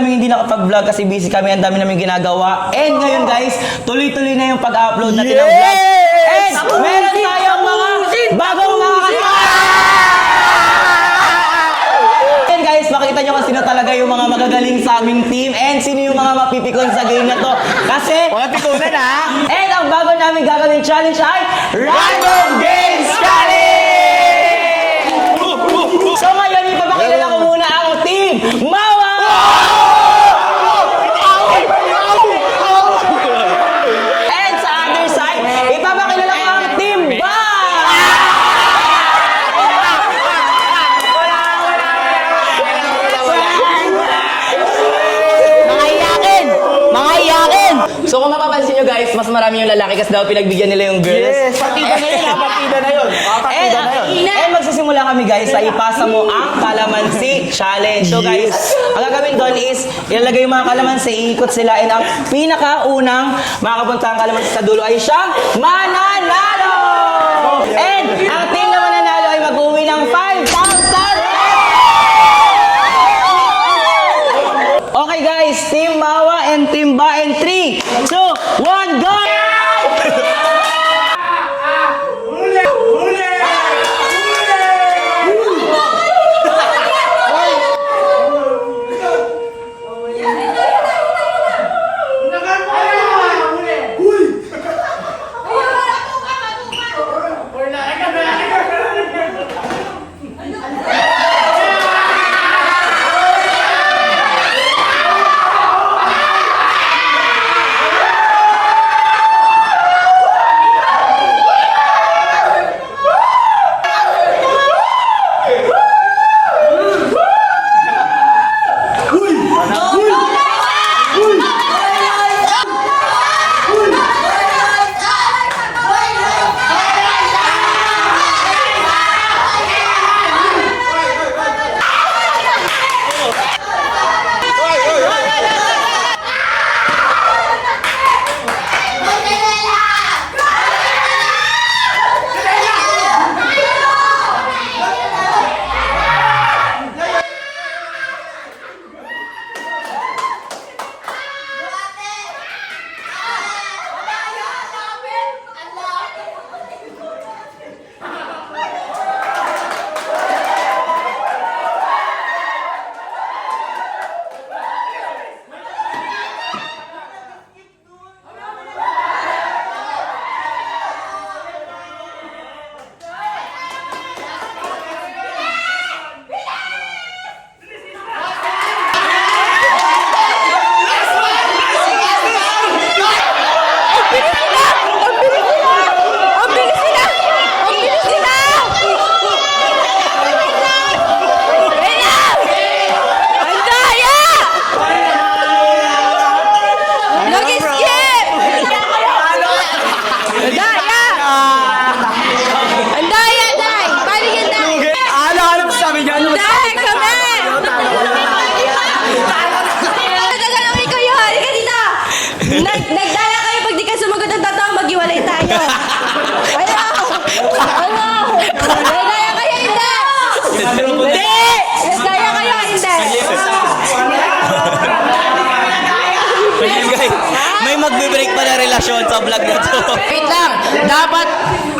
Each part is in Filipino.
namin hindi nakapag-vlog kasi busy kami, ang dami namin ginagawa. And ngayon guys, tuloy-tuloy na yung pag-upload natin ng vlog. And meron tayong mga bagong mga And guys, makikita nyo kung sino talaga yung mga magagaling sa aming team and sino yung mga mapipikon sa game na to. Kasi, Wala pikunan ha! and ang bago namin gagawin challenge ay Random Games Challenge! So ngayon, ipapakilala ko muna ang team Mawa! And sa other side, ipapakilala ko ang team Ba! Mga iyakin! Mga iyakin! So kung mapapansin nyo guys, mas marami yung lalaki kasi daw pinagbigyan nila yung girls. Yes! Partida na yun ha! Partida na yun! Partida na yun! And magsisimula kami guys sa ipasa mo ang kalamansi challenge. So guys, ang gagawin doon is ilalagay yung mga kalamansi, iikot sila and ang pinakaunang makapunta ang kalamansi sa dulo ay siyang mananalo! And ang team na mananalo ay mag-uwi ng 5,000! Okay guys, Team Mawa and Team Ba and 3, 2, 1, go! Nagdala kayo pag di ka sumagot ng totoo, maghiwalay tayo. Nagdaya kayo, hindi! Nagdaya kayo, hindi! Guys, may magbe-break pa na relasyon sa vlog na to. Wait lang! Dapat...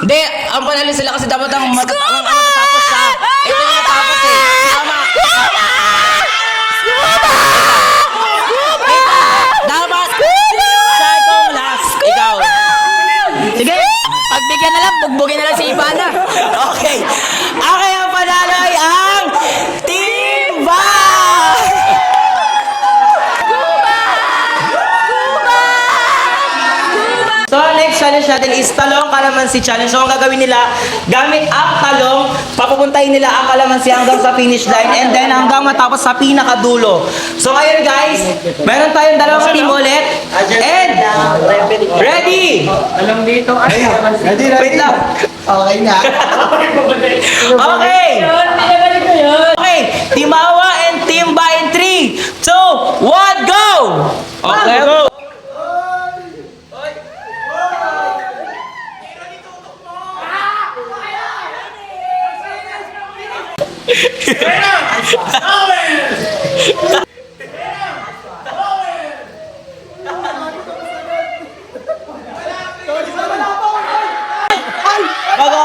Hindi, ang panalo sila kasi dapat ang matatapos sa... Ito yung matapos eh. Tama! Dapat... Siya itong last. Ikaw. Sige, pagbigyan na lang, bugbugin na lang si Ivana. Okay. Okay, ang panalo ay ang Team Ba! So, next challenge natin is talong kalamansi challenge. So, ang gagawin nila, gamit ang talong, papupuntahin nila ang kalamansi hanggang sa finish line and then hanggang matapos sa pinakadulo. So, ngayon guys, meron tayong dalawang team ulit. And, ready! Alam dito. Ready. Wait lang. Okay na. Okay! Okay, Team Awa and Team Ba in 3, 2, 1, go! Okay, go!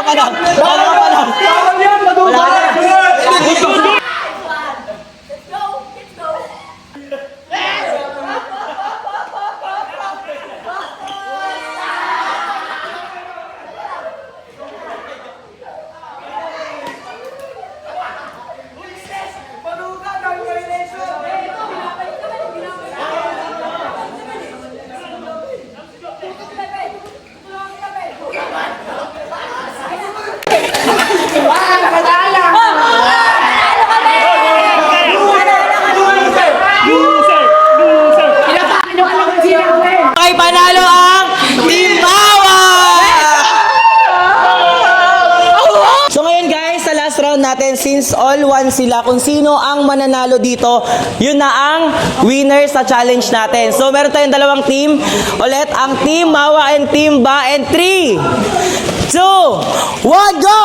pa lang. Dalawa pa lang. Wala na. Okay, panalo ang Team Bawa! So ngayon guys, sa last round natin, since all one sila, kung sino ang mananalo dito, yun na ang winner sa challenge natin. So meron tayong dalawang team. Ulit, ang Team Mawa and Team Ba. And 3, 2, 1, go!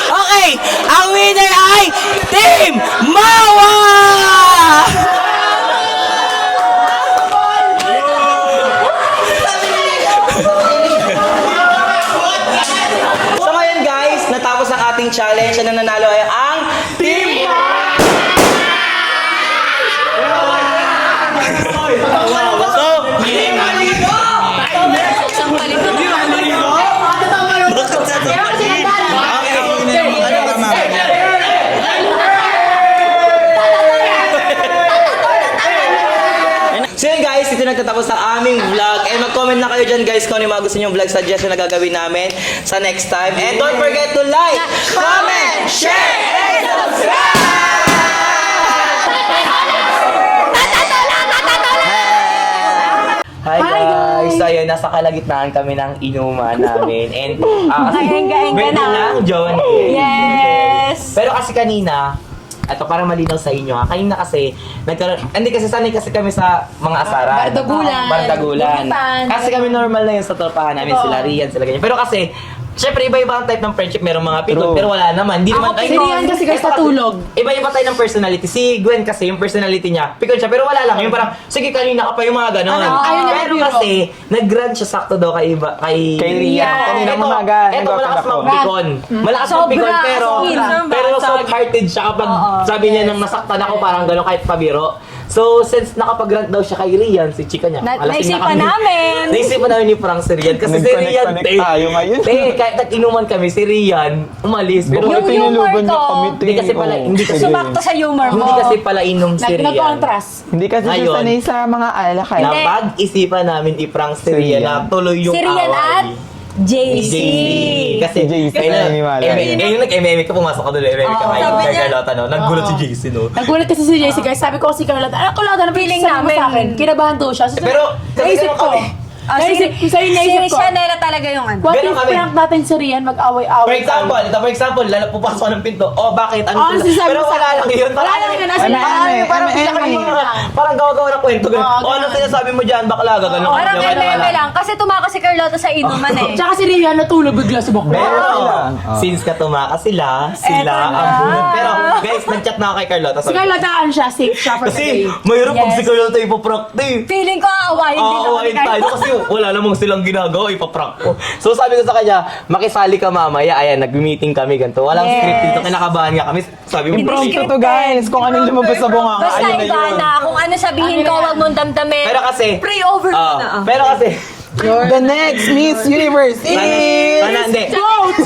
Okay, ang winner ay Team Mawa! So ngayon guys, natapos ang ating challenge. Ang nanalo ay ang Team So yun guys, ito nagtatapos ang aming vlog. And mag-comment na kayo dyan guys kung ano yung mga gusto nyong vlog suggestion na gagawin namin sa next time. And don't forget to like, comment, share, and subscribe! Hi guys! So ayun, nasa kalagitnaan kami ng inuman namin. And kasi Gaeng-gaeng ka birthday na. ng John. Yes! Pero kasi kanina, ito para malinaw sa inyo ha. Kanina kasi, hindi kasi sanay kasi kami sa mga asaran. Bardagulan. Bardagulan. Lumipan. Kasi kami normal na yun sa tropahan namin, Oo. sila Rian, sila ganyan. Pero kasi, syempre iba-iba ang type ng friendship. Merong mga pikon, True. pero wala naman. Hindi naman Ako, tayo. si Rian kasi guys, Ito natulog. Iba-iba tayo ng personality. Si Gwen kasi, yung personality niya, pikon siya, pero wala lang. Yung parang, sige kanina ka pa yung mga ganon. Ano? Ayaw niya Pero mabiro. kasi, nag-grad siya sakto daw kay Rian. Kanina umaga, Ito, malakas nagpapag ako. mag-pikon. Malakas Sobra, mag-pikon, pero, as in, pero basag. soft-hearted siya kapag sabi niya nang nasaktan ako, parang gano'n kahit pabiro. So, since nakapag-grant daw siya kay Rian, si Chika niya. alasing naisipan kami. namin. Naisipan namin ni Frank si Rian. Kasi si Rian, Nag-connect tayo ngayon. kahit nag-inuman kami, si Rian, umalis. Pero Yung tinulugan niyo humor ko, kami. hindi kasi pala, hindi kasi, Sumakto sa humor mo. hindi kasi pala inom si Rian. Nag-contrast. Hindi kasi siya Ngayon. sanay sa mga alakay. Na pag-isipan namin i-prank si Rian na tuloy yung Si Rian at away. JC. Kasi JC, kailan naniniwala. yung nag-MME ka, pumasok ka doon, MME ka Oo, kay sabi niya. Carlota, no? Naggulat si JC, no? Nagulat kasi si JC guys, sabi ko si Carlota, Carlota, ano Feeling sabi mo namin. sa akin? Kinabahan daw siya. So, Pero, naisip ko. Naisip ko. Chanela talaga yung ano. What Ganun if kami. prank natin si Rian mag-away-away? For example, pupasok ka ng pinto. Oh, bakit? Ano Oh, sila? sinasabi Pero mo sa wala akin. lang yun. Wala lang yun, nasa Ano, Parang ano, bigla ano, kami ano. mga, parang gawa-gawa ng kwento. Oo, Oh, ano sinasabi mo dyan? Bakla, gano'n. Parang meme lang. Kasi tumakas si Carlota sa inuman eh. Tsaka si Rian natulog bigla sa bukla. Pero, lang. since tumakas sila ang bunot. Pero, guys, nag-chat na ako kay Carlota. Si Carlota ano siya, safe siya for Kasi, today. mayroon pag Yes. si Carlota ipoprakti. Feeling ko aawayin din ako ni Aawain tayo Carlota. kasi wala namang silang ginagawa, ipaprank ko. So sabi ko sa kanya, makisali ka mamaya. Ayan, nag-meeting kami ganito. Walang Yes. script dito, kinakabahan nga kami. Sabi mo, Impromptu to guys. Kung anong lumabas sa bunga nga, Basta ayun na iba yun. na. Kung ano sabihin ko, wag mong damdamin. pero kasi, Pre-over mo na. pero kasi, The next Miss Universe is... sana hindi. Feeling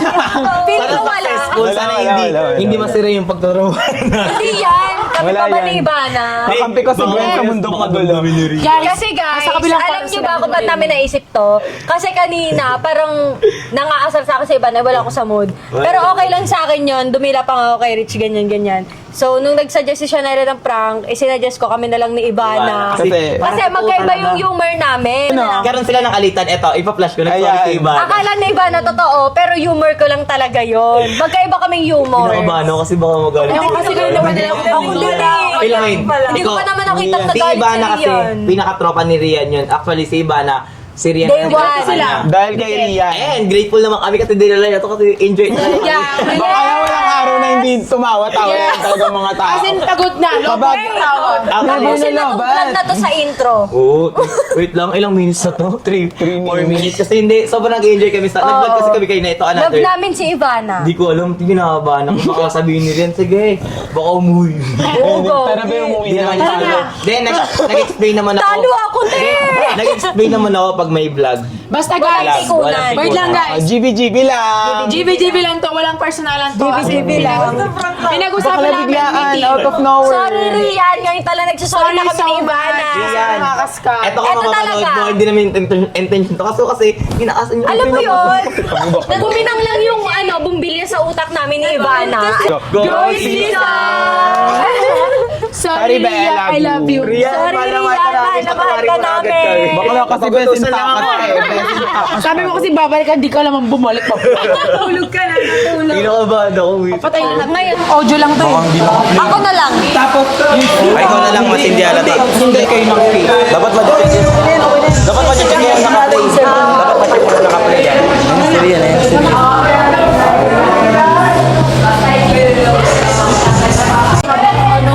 Sana ko wala. successful, sana Wala, hindi, wala. hindi masira yung pagtuturuan. Hindi yan. kami Wala pa ba yan. ni Ivana? Kakampi ko si Gwen sa mundo kagulo. Kasi guys, nasa kabilang alam para niyo sa ba kung ba't namin naisip to? Kasi kanina, parang nangaasar sa akin sa Ivana, wala ako sa mood. Pero okay lang sa akin yon, dumila pa nga ako kay Rich, ganyan. So, nung nag-suggest si Shanaira ng prank, sinadjust ko kami na lang ni Ivana. Kasi- Kasi magkaiba yung humor namin. Karon sila ng alitan. Eto, ipa-flash ko na Ayan. si Ivana. Akala ni Ivana totoo, pero humor ko lang talaga yon. Magkaiba kaming humor. Kinakabahan ako kasi baka magalit. Ewan kasi kayo naman nila ako Ako din eh. Elaine, Hindi ko pa naman nakitang si nagalit Ivana si kasi, Rian. pinakatropa ni Rian yun. Actually, si Ivana, si Rian Day ang one. nagkakasama Sila. niya. Dahil kay Rian. And grateful naman kami kasi dinala niya to kasi enjoy talaga kami. Baka kaya walang araw na hindi tumawa-tawa yan talaga mga tao. As in, pagod na. No? Kabag- Pagod. Actually, Tapusin na tong vlog na to sa intro. Oo. Wait lang, ilang minutes na to? 3 minutes. Kasi hindi, sobrang nag-enjoy kami sa, nag-vlog kasi kami kayo na ito, Love another. namin si Ivana. Hindi ko alam, kinakabahan ako. Baka sabihin ni Rian, sige, baka umuwi. Tara ba yung umuwi Hindi na naman lang talo. tayo? Then, nag-explain naman ako. Talo ako, te! Nag-explain naman ako pag may vlog. Basta Walang guys, pikunan. wait lang guys. GBGB lang. GBGB lang to, walang personalan to. GBGB lang. Pinag-usapan Bakla namin biglaan, meeting. out of nowhere. Sorry, Rian. Ngayon talaga nagsasorry na kami ni Ivana. Rian. Nakakaska. Eto kung Eto mapapanood talaga. mo, hindi namin intention to. Kasi inaasan niyo. Alam mo yun? Naguminang lang yung bumbilya sa utak namin ni Ivana. Go, Sisa! Sorry, Bea, Ria, I love you. Rian, Sorry, mahal na Rian. mahal ka namin. Mahal ka Patawarin mo na agad namin. kami. Bakla kasi besin takas ka eh. Besin takas. Sabi mo kasi babalik ka, di ka naman bumalik pa. Tulog ka na, natulog. Kinakabahan ako. Patay na. Ngayon, Audio lang to eh. ako na lang. Ay, ikaw na lang mas hindi alata. Hindi kayo mag-play. Dapat ma-check yun. Dapat ma-check yun naka-play. Dapat ma-check yun naka-play. Yan si Rian eh.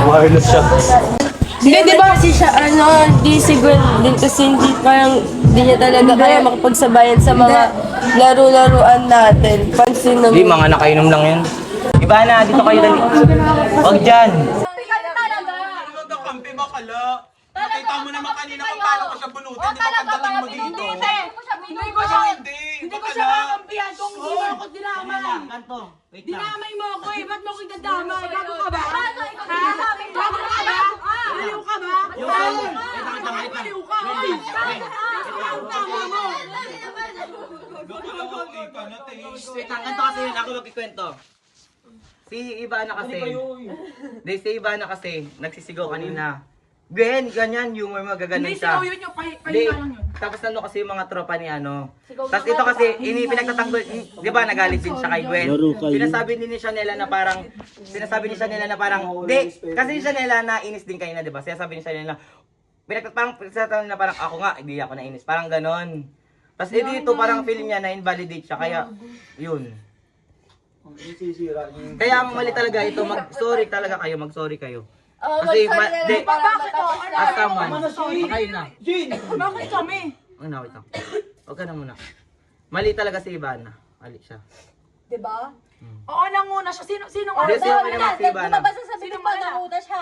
Wireless siya. Hindi, di ba? Kasi siya, di siguro din kasi hindi parang di niya talaga kaya makapagsabayan sa mga laro-laruan natin. Pansin naman. Hindi, mga nakainom lang yan. Iba na, dito kayo dali. Huwag dyan. Magkakampi bakala. Nakita mo naman kanina kung paano ko siya bunutin. Di ba pagdating mo dito? Hindi ko siya, hindi ko siya kakampihan kung hindi mo ako dinamay. Kanto, wait lang. Dinamay mo ako eh, ba't mo ako dinadamay? Gago ka ba? Ha? Gago ka ba? Aliw ka ba? Aliw ka? Ang tama mo. Wait lang, kanto kasi yun. Ako magkikwento. Si Ivana kasi. Hindi, si Ivana kasi. Nagsisigaw kanina. Gwen, ganyan, humor mo, gaganon Hindi siya. sigaw yun yung Hindi, pahinga lang yun. tapos nandun kasi yung mga tropa ni ano. Tapos ito kasi, pinagtatanggol, di ba nagalit din siya kay Gwen. Sinasabi din ni Chanela na parang, di, kasi si Chanela na inis din kayo na, di ba? Sinasabi ni Chanela, pinagtatanggol na parang ako nga, hindi ako nainis. Parang ganon. Tapos dito parang feeling niya na invalidate siya, kaya, yun. Kaya ang mali talaga ito, mag-sorry talaga kayo, mag-sorry kayo. Kasi, Bakit o? as someone, kayo na. Bakit kami? Wait lang. Huwag ka na muna. Mali talaga si Ivana. Mali siya. Diba? Oo, nanguna siya. Sino Hindi, sino mo naman si Ivana? Sino ba nanguna siya?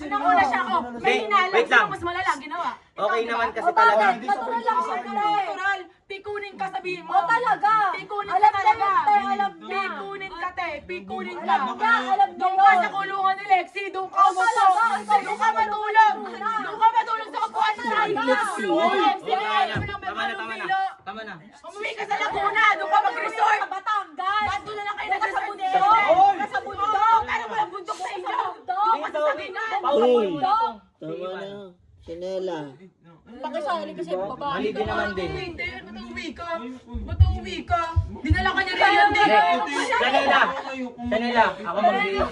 Nanguna siya ako. May Hindi, hinalang. wait lang. Sino mas malala? Ginawa. Okay naman kasi talaga. Natural lang ako Natural. Pikunin ka sabihin mo. talaga. Pikunin Alam ka talaga. na, te, alam na. Pikunin ka, te. Pikunin ka. Alam na, alam na Doon ka yun. sa kulungan ni Lexi. Doon ka umupo. Doon ka matulog. Doon ka matulog sa kupuan sa Lexi. Lexi, ayaw mo nang Tama na, tama na. Bilo. Tama na. Umuwi ka sa Laguna. Doon ka mag-resort. Batangas. Ba't doon na lang kayo Nasa nag-resort? bundok. Nasa bundok. Ano ba ang bundok sa inyo? Doon ka sa Sabinan. Tama na. Chanela. Pakisali kasi baba. Mali din naman din. Hindi, ba't uwi ka? Ba't uwi ka? Dinala ka niya rin yan, Chanela! Chanela! Ako mag-iis.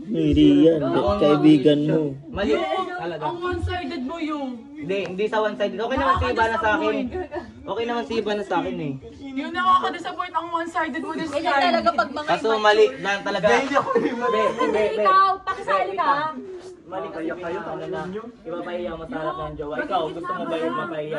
May Rian, kaibigan mo. Mali. Talaga. Ang one-sided mo yung. Hindi sa one-sided. Okay naman si Ivana sa akin. Okay naman si Ivana sa akin eh. Yung nakaka-disappoint ang one-sided mo this Ganyan time. talaga pag mga Kaso mali lang talaga. Hindi, ikaw, pakisali ka. Mali kayo ano na. Ipapahiya mo sa harap ng jowa. Ikaw, gusto mo ba yung mapahiya?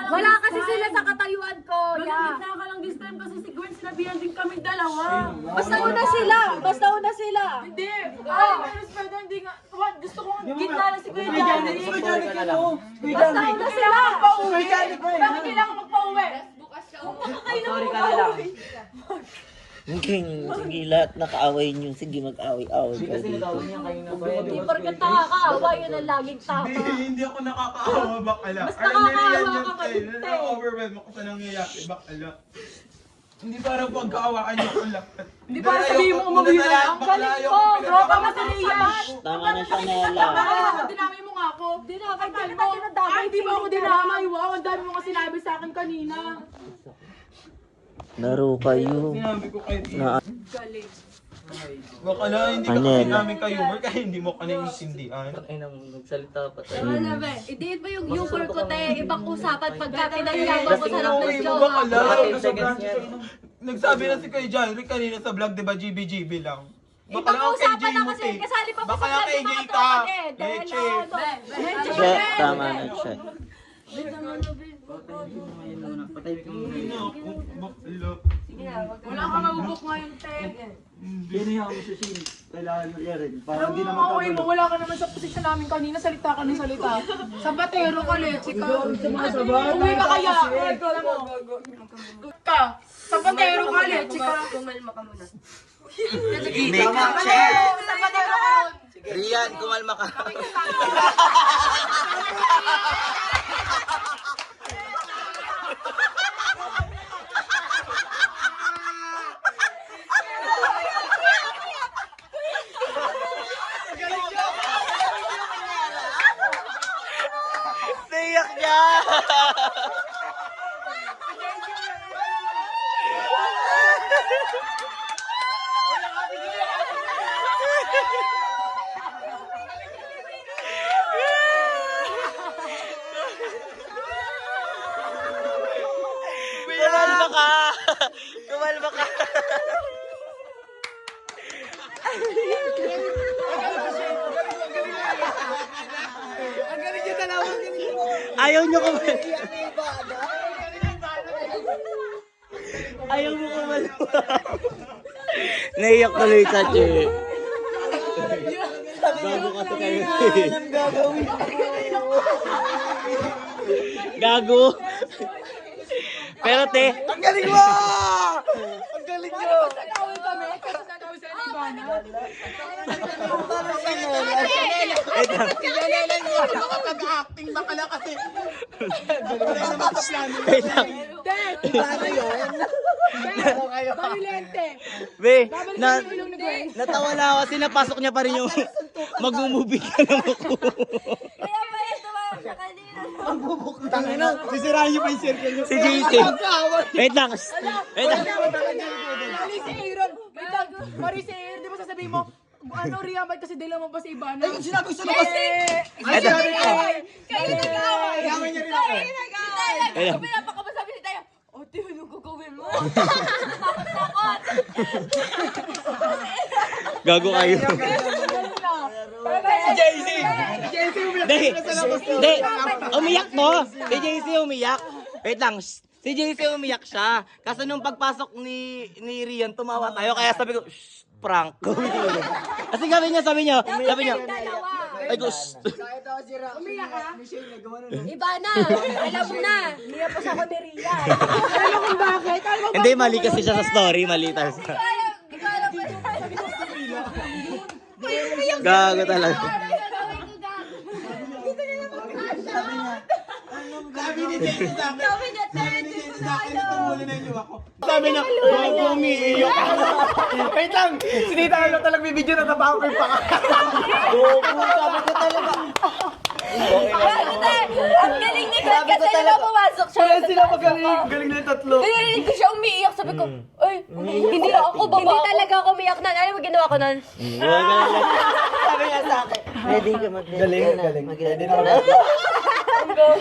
Wala kasi sila sa katayuan ko. Yeah. Magigit ka lang this time kasi si Gwen sinabihan din kami dalawa. Basta una sila. Basta una sila. Hindi. Ay, may respeto, hindi nga. What? Gusto kong gitna lang si Kuya Johnny. Sorry ka na lang. Basta una sila. Magpa-uwi. Bakit kailangan magpa-uwi? Sorry ka na lang. Sige, lahat nakaaway niyo. Sige, mag-away-away ka dito. Hindi porkat nakakaawa, yun ang laging tama. Hindi ako nakakaawa, bakala. Mas nakakaawa ka pa din, te. Na-overwhelm ako sa nangyayari, bakala. Hindi para pagkaawaan niyo ko lahat. Hindi para sabihin mo umuwi na lang. Ang galing ko, tropa ka sa Rian. Tama na, Chanela. Dinamay mo nga ako. Dinamay Ang dami kita, dinadamay Ay, di ba ako dinamay? Wow, ang dami mo nga sinabi sa akin kanina. Laro kayo. Sinabi ko kayo. Na Bakala, hindi ka Ano kasi yan? namin kayo, kaya hindi mo ka naiintindihan. Hindi ba yung humor ko, te? Ibang usapan pagka pinagyabang ko sa lang ng Mo jowa. bakala. Nagsabi na si Kuya Jairi kanina sa vlog, di ba, GB lang. Ibang usapan na kasi, kasali pa ko sa Bakala vlog kay yung mga Jay tropa, ka. te. Dahil Leche. ano, Che, tama na, Che. Bakala. Wala ka mabubok ngayon, te. Parang di Mauwi mo, wala ka naman sa posisyon namin kanina. Salita ka ng salita. Sabatero ka, leche ka. Uwi ka kaya. Alam mo. Ka. Sabatero ka, leche ka. Kumalma ka muna. Sabatero ka. Rian, kumalma ka. Naiyak niya! Kumalma ka! Kumalma ka! Ayaw nyo kumalma. Ayaw mo kumalma. Naiyak tuloy sa Che. Gago kasi kayo. Gago. Pero te, ang galing mo! Ang galing nyo! Nagawin kami. Kasi nagawin sa Ivana. Makapag-acting bakala kasi. Wait lang. Balilente. Be, Babalik yung ilong ni Gwen. natawa na ako kasi napasok niya pa rin yung mag-movie ka ng ako. Kaya ba ito ba sa kanina? Sisirahin niyo pa yung circle niyo. Si JC. Wait lang. Wait lang. Marisa Aaron. Wait lang. Marisa Aaron, di ba sasabihin mo, ano, Rian, ba't kasi dila mo ba si Ivana? Ay, sinabi ko sa labas. Wait lang. Kayo nag-away! Yaman niya rin ako. Kayo nag-away! Wait lang. Pinapakabasabi ni tayo, o, di, ano gagawin mo? Takot-takot! Gago kayo. JC, Hindi. Hindi. Umiyak to. Si JC umiyak. Wait lang. Si JC umiyak siya. Kasi nung pagpasok ni Rian, tumawa tayo. Kaya sabi ko, shh, prank. Kasi sabi niya, ay ko, shh. Iba na! Alam mo na! Niyapos ako ni Rian. Alam mo kung bakit? Alam mo Hindi, mali kasi siya sa story. Mali tayo sa... Ikaw alam ba? Gago talaga. sabi ni JC sa akin. Sabi niya, Sabi ni JC sa akin, ano? tumuli na yung ako. Sabi niya, huwag mo umiiyak. Wait lang, sinita ka lang talagang bibidyo na tabaho ko yung paka. Sabi ko talaga. Ang galing ni Gwen kasi nila pumasok siya. Kaya sila magaling, galing na yung tatlo. Narinig ko siya umiiyak. Sabi ko, ay, hindi ako baba. Hindi talaga ako umiiyak na. Alam mo ginawa ko nun? Sabi niya sa akin. Ready ka mag-galing. Galing. Ready na ako.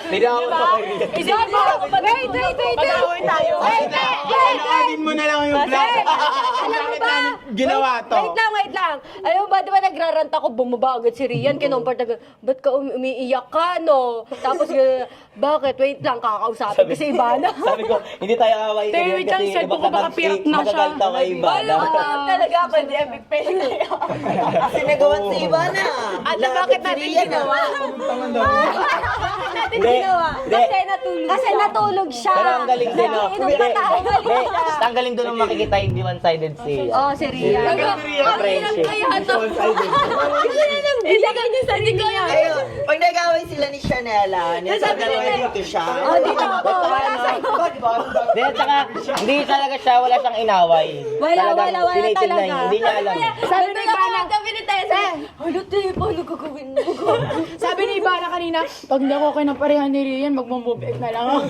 Hindi ako mapapagigil. Hindi ako wait. Mag-away tayo. Wait. Panoodin mo na lang yung vlog. Alam mo ba? Ginawa to. Wait lang. wait lang. Alam mo ba, di ba nagrarant ako, bumaba agad si Rian, kinomport agad, ba't ka umiiyak ka, no? Tapos, bakit? Wait lang, kakausapin ko si Ivana. Sabi ko, hindi tayo away Tayo, wait lang, sabi ko, baka piyak na siya. Magkakalta kay Ivana. Talaga ako, hindi epic fail na yun. Sinagawan si Ivana. At bakit natin ginawa? Bakit natin ginawa? Kasi natulog siya. Pero ang galing din, no? Nagiinom pa tayo. Ang galing doon nung makikita hindi one-sided si... Oo, si Rian. Ang hirap kaya ito. Hindi ko yan. Ayun, pag nag-away sila ni Chanela, Sabi nila, dito siya. oh, dito ako. Hindi, tsaka, hindi talaga siya, wala siyang inaway. Wala Talagang tinitignan talaga. niya, hindi niya alam. Sabi ni Ivana, Sabi ni Tessa, ano tayo, paano gagawin mo? sabi ni Ivana kanina, pag hindi ako okay ng parehan ni Rian, magmamove na lang ako.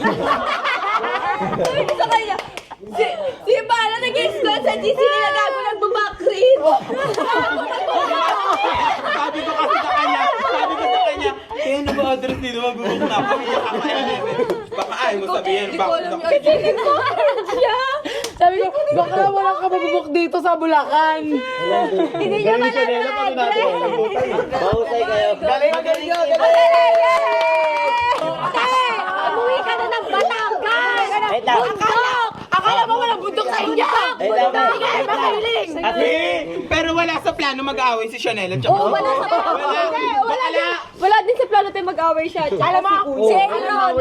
Sabi ko sa kanya, si Ivana nag-explain sa GC nila gago nagbabackread. Sabi ko sa kanya, kaya na ba address dito, magbubuk na ako. Baka ayaw mo sabihin, Hindi ko alam yun. Feeling ko siya. Sabi ko, baka wala ka mabubuk dito sa Bulacan. Hindi niya malala na address. Mahusay kayo. Magaling yun. Umuwi ka na ng Batangas. Wait lang. Akala mo walang bundok sa inyo. Wait lang. Makahiling. Pero wala sa plano mag-away si Chanel at Oo, wala sa Wala din sa plano tayo mag-away siya. Alam mo, Si Aaron,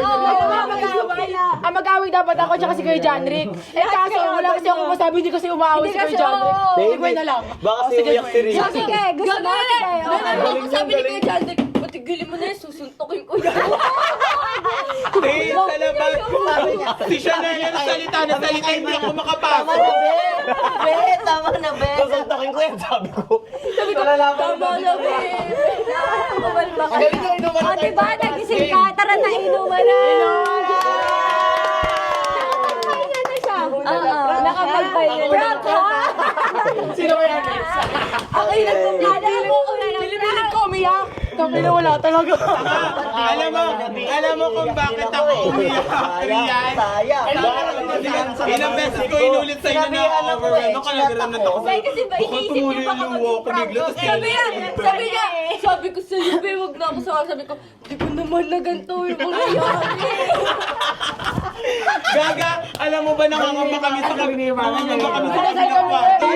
mag-away. Ang mag-away dapat ako tsaka si Kuya Janrick. Eh kaso, wala kasi ako masabi, hindi kasi umaaway si Kuya Janrick. Tigway na lang. Baka si umiyak si Rian. Sige, gusto mo? Sabi ni Kuya Janrick, patigilin mo na yun, susuntokin ko yan. Eh, sa labas. Si Chanel ang salita na salita, hindi ako makapasok. Tama na, be. Susuntokin ko yan, sabi ko. Tama na, babe. O, diba, nagising ka, tara na, inuman na. Nakapagpahinga na siya. Nakapagpahinga. Prank, ha? Sino kaya Ako yung nagpapala mo. Pilipilit ko umiyak. Kami na wala talaga. Alam mo kung bakit ako umiyak, Rian? Ilang beses ko inulit sa'yo na na-overwhelm ako, nag-run ako. Kasi ba, Bukod iniisip tumuloy niya baka yung luha ko bigla, tapos sabi ko sa'yo, be, wag na ako sa sabi ko, di ko naman na ganito yung mangyayari. Gaga, alam mo ba nangangamba kami sa nangangamba kami sa kabilang kwarto?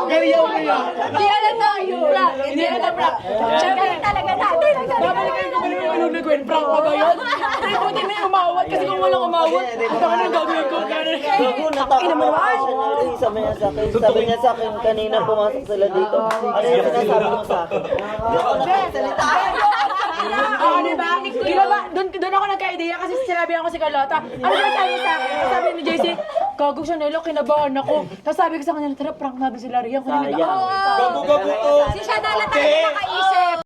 Galiyaw mo yun. Hindi alam na yun. Hindi alam na. Siyempre talaga natin. Babalikan ko pala yung ano na Gwen Frank pa ba yun? Ay, buti may umawat kasi kung walang umawat, ito ka nang gagawin ko. Sabi niya sa akin, kanina pumasok sila dito. Ano yung sinasabi mo sa akin? Hindi ako nakasalita. Oo, diba? Doon ako nagka-idea kasi sinabi ako si Carlota. Ano ba sabi sa akin? Sabi ni JC, gago siya Nelo, kinabahan ako. Tapos sabi ko sa kanya, tara, prank natin sila Rian. Sayang. Gabu-gabu to. Si Shanala talaga nakaisip.